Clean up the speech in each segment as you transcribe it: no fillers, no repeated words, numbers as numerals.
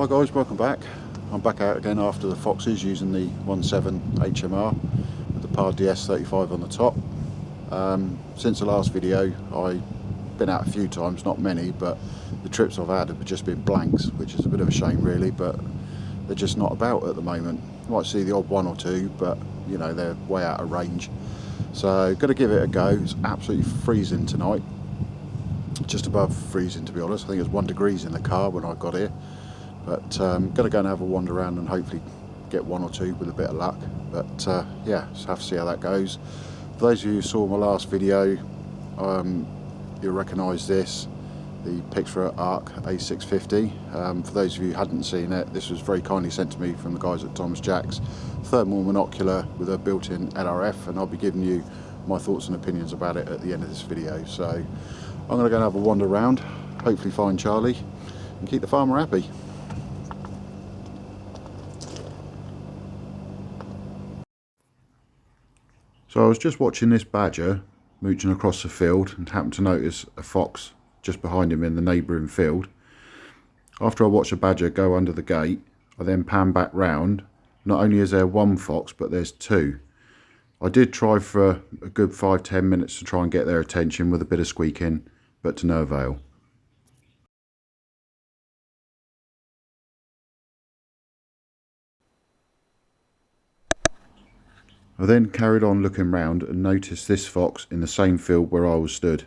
Hi guys, welcome back. I'm back out again after the foxes using the 1.7 HMR with the PAR DS35 on the top. Since the last video I've been out a few times, not many, but the trips I've had have just been blanks, which is a bit of a shame really, but they're just not about at the moment. You might see the odd one or two, but you know, they're way out of range. So going to give it a go. It's absolutely freezing tonight, just above freezing to be honest. I think it was 1 degree in the car when I got here. But going to go and have a wander around and hopefully get one or two with a bit of luck. But yeah, just have to see how that goes. For those of you who saw my last video, you'll recognise this, the Pixfra Arc A650. For those of you who hadn't seen it, this was very kindly sent to me from the guys at Thomas Jack's. Thermal monocular with a built-in LRF, and I'll be giving you my thoughts and opinions about it at the end of this video. So I'm going to go and have a wander around, hopefully find Charlie and keep the farmer happy. So I was just watching this badger mooching across the field and happened to notice a fox just behind him in the neighbouring field. After I watched the badger go under the gate, I then pan back round. Not only is there one fox, but there's two. I did try for a good 5-10 minutes to try and get their attention with a bit of squeaking, but to no avail. I then carried on looking round and noticed this fox in the same field where I was stood.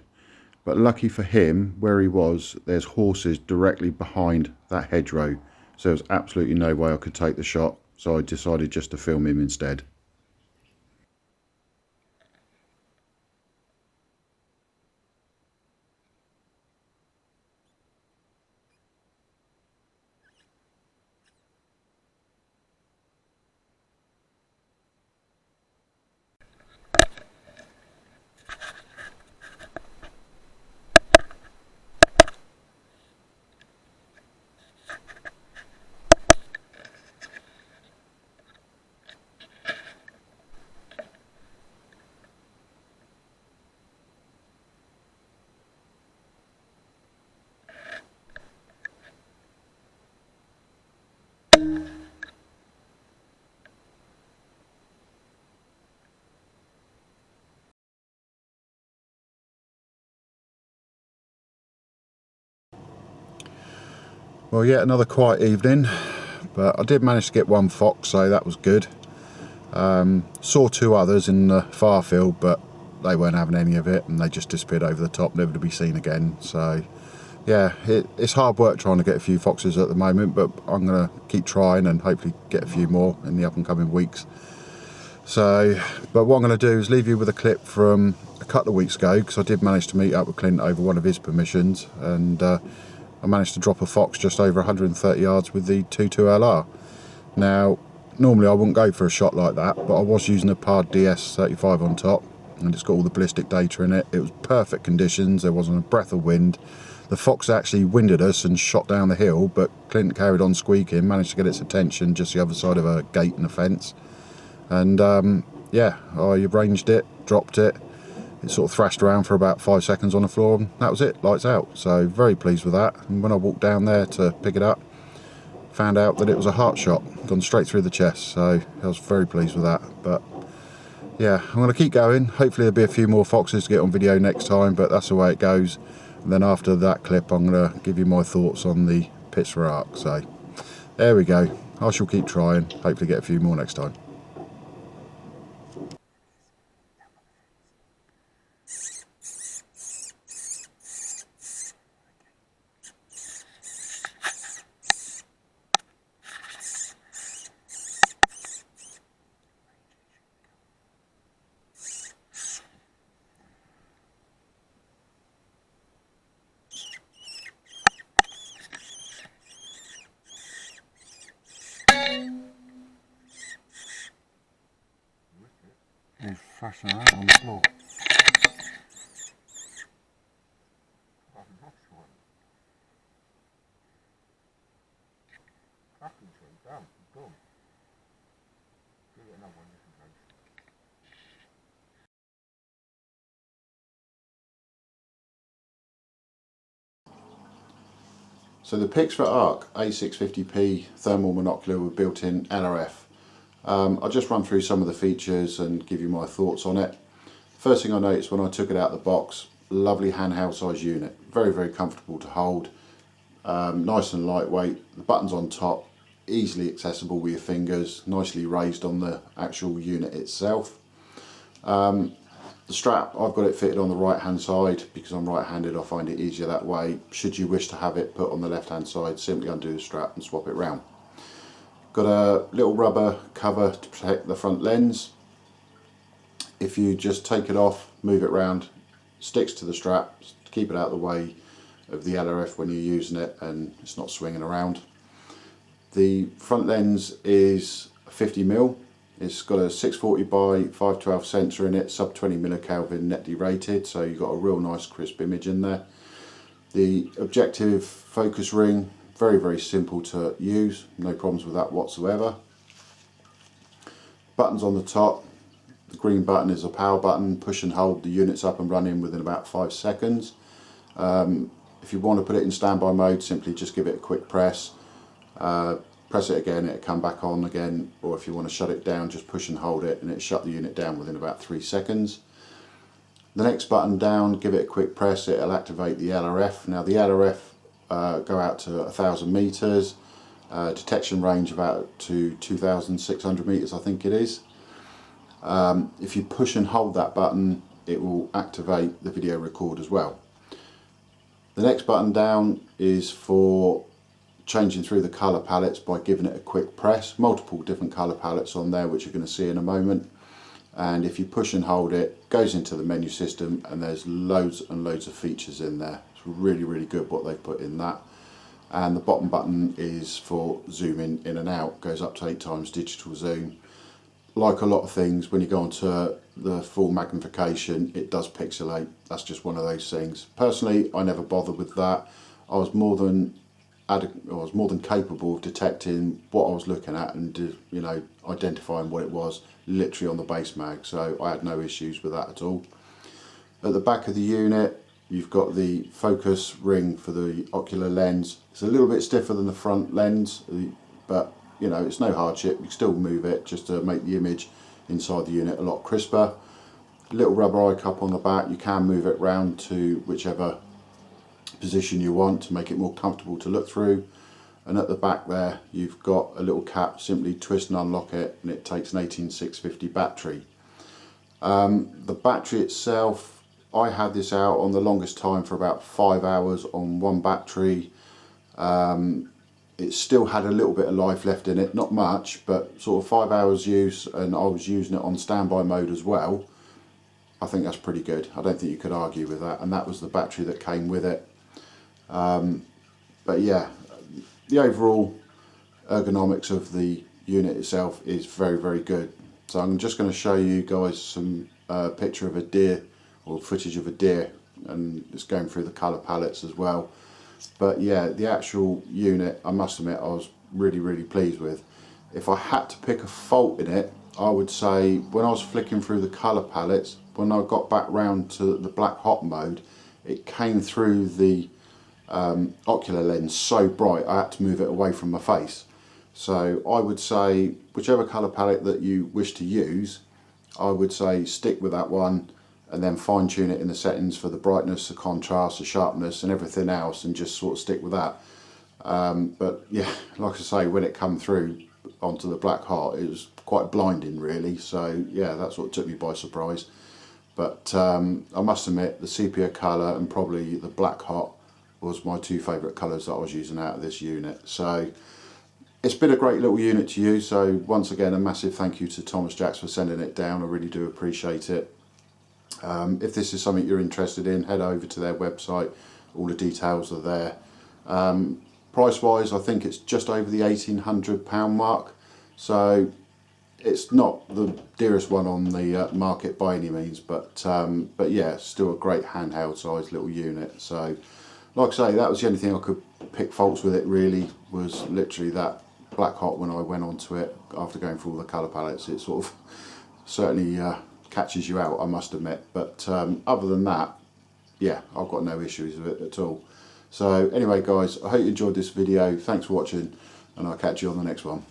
But lucky for him, where he was, there's horses directly behind that hedgerow, so there was absolutely no way I could take the shot, so I decided just to film him instead. Well, yet another quiet evening, but I did manage to get one fox, so that was good. Saw two others in the far field, but they weren't having any of it and they just disappeared over the top, never to be seen again. So yeah, it's hard work trying to get a few foxes at the moment, but I'm going to keep trying and hopefully get a few more in the up and coming weeks. So, but what I'm going to do is leave you with a clip from a couple of weeks ago, because I did manage to meet up with Clint over one of his permissions, and I managed to drop a fox just over 130 yards with the 22LR. Now, normally I wouldn't go for a shot like that, but I was using a PAR DS35 on top, and it's got all the ballistic data in it. It was perfect conditions, there wasn't a breath of wind. The fox actually winded us and shot down the hill, but Clint carried on squeaking, managed to get its attention just the other side of a gate and a fence. And yeah, I arranged it, dropped it. It sort of thrashed around for about 5 seconds on the floor, and that was it, lights out. So very pleased with that. And when I walked down there to pick it up, found out that it was a heart shot, gone straight through the chest. So I was very pleased with that. But yeah, I'm going to keep going. Hopefully there'll be a few more foxes to get on video next time, but that's the way it goes. And then after that clip, I'm going to give you my thoughts on the Pixfra Arc. So there we go. I shall keep trying. Hopefully get a few more next time. He's thrashing around on the floor. So the Pixfra Arc A650P thermal monocular with built-in LRF. I'll just run through some of the features and give you my thoughts on it. First thing I noticed when I took it out of the box, lovely handheld size unit, very comfortable to hold, nice and lightweight. The buttons on top, easily accessible with your fingers, nicely raised on the actual unit itself. The strap, I've got it fitted on the right hand side because I'm right handed. I find it easier that way. Should you wish to have it put on the left hand side, simply undo the strap and swap it round. Got a little rubber cover to protect the front lens. If you just take it off, move it round, sticks to the strap, keep it out of the way of the LRF when you're using it and it's not swinging around. The front lens is 50mm. It's got a 640 by 512 sensor in it, sub 20 millikelvin net derated, so you've got a real nice crisp image in there. The objective focus ring, very simple to use, no problems with that whatsoever. Buttons on the top, the green button is a power button, push and hold the units up and running within about 5 seconds. If you want to put it in standby mode, simply just give it a quick press. Press it again, it'll come back on again, or if you want to shut it down, just push and hold it and it'll shut the unit down within about 3 seconds. The next button down, give it a quick press, it'll activate the LRF. Now the LRF go out to 1,000 meters, detection range about to 2,600 meters I think it is. If you push and hold that button, it will activate the video record as well. The next button down is for changing through the colour palettes by giving it a quick press. Multiple different colour palettes on there which you're going to see in a moment, and if you push and hold it, it goes into the menu system and there's loads and loads of features in there. It's really good what they've put in that. And the bottom button is for zooming in and out, goes up to 8 times digital zoom. Like a lot of things, when you go onto the full magnification it does pixelate. That's just one of those things. Personally, I never bothered with that. I was more than capable of detecting what I was looking at and identifying what it was literally on the base mag, so I had no issues with that at all. At the back of the unit you've got the focus ring for the ocular lens. It's a little bit stiffer than the front lens, but it's no hardship. You can still move it just to make the image inside the unit a lot crisper. Little rubber eye cup on the back, you can move it round to whichever position you want to make it more comfortable to look through. And at the back there you've got a little cap, simply twist and unlock it and it takes an 18650 battery. The battery itself, I had this out on the longest time for about 5 hours on one battery. It still had a little bit of life left in it, not much, but sort of 5 hours use, and I was using it on standby mode as well. I think that's pretty good. I don't think you could argue with that, and that was the battery that came with it. But yeah, the overall ergonomics of the unit itself is very good. So I'm just going to show you guys some picture of a deer, or footage of a deer, and it's going through the colour palettes as well. But yeah, the actual unit, I must admit, I was really pleased with. If I had to pick a fault in it, I would say when I was flicking through the colour palettes, when I got back round to the black hot mode, it came through the ocular lens so bright I had to move it away from my face. So I would say whichever colour palette that you wish to use, I would say stick with that one and then fine tune it in the settings for the brightness, the contrast, the sharpness and everything else, and just sort of stick with that. But yeah, like I say, when it come through onto the black hot, it was quite blinding really. So yeah, that's what took me by surprise. But I must admit, the sepia colour and probably the black hot was my two favourite colours that I was using out of this unit. So it's been a great little unit to use. So once again, a massive thank you to Thomas Jacks for sending it down. I really do appreciate it. If this is something you're interested in, head over to their website. All the details are there. Price wise, I think it's just over the £1,800 mark. So it's not the dearest one on the market by any means, but yeah, still a great handheld sized little unit. So like I say, that was the only thing I could pick faults with it really, was literally that black hot when I went onto it after going through all the colour palettes. It sort of certainly catches you out, I must admit. But other than that, yeah, I've got no issues with it at all. So anyway guys, I hope you enjoyed this video. Thanks for watching, and I'll catch you on the next one.